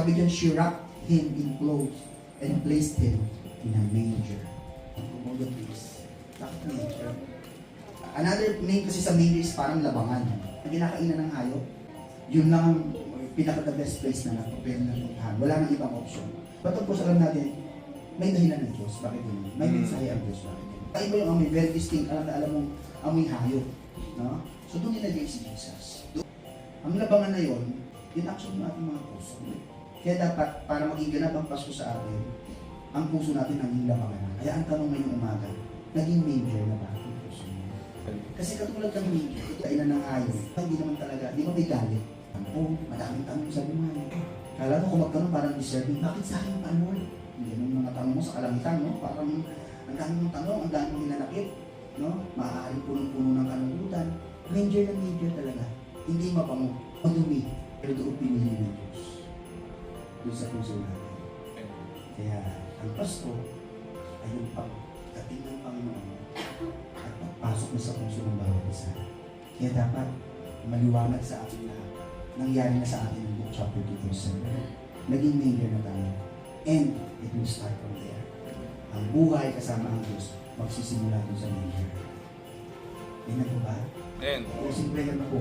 Sabi dyan, she wrapped him in clothes and placed him in a manger. All the place. Bakit manger? Another name kasi sa manger is parang labangan. Ang kinakainan ng hayop, yun lang ang pinaka-the best place na nag-prepare ng tungkahan. Wala nang ibang option. But of course, alam natin, may dahilan ng Diyos. Bakit yun? May mensahe ang Diyos. Bakit yun? Iba yung amoy, very distinct. Alam na alam mong amoy hayop. No? So doon nilagay si Jesus. Ang labangan na yun, yun action ng ating mga puso. Kaya dapat, para maging ganap ang Pasko sa atin, ang puso natin naging labangan na. Kaya ang tanong ngayong umaga, naging manger na ba ang puso mo? Kasi katulad ng manger, kailan ng hayop, hindi naman talaga, di ba may galit? Oh, madaming tanong sa buhay. Kala mo kung magtanong parang deserving, bakit sa akin pa, Lord? Hindi yung mga tanong mo sa kalangitan, no? Parang ang dami mong tanong, ang dami mong hinanakit, no? Maaaring punong-puno ng kalungkutan. Manger na manger talaga. Hindi mabango, madumi, pero doon pinili ng Diyos. Doon sa puso natin. Kaya, ang Pasko ay yung pagdating ng Panginoon at pagpasok na sa puso ng bawat isa. Kaya dapat maliwanag sa ating lahat. Nangyari na sa atin ng Luke chapter 2 verse 7. Naging manger na tayo. And it will start from there. Ang buhay kasama ang Diyos magsisimula doon sa manger. Yan na po ba? Amen. Closing prayer na po.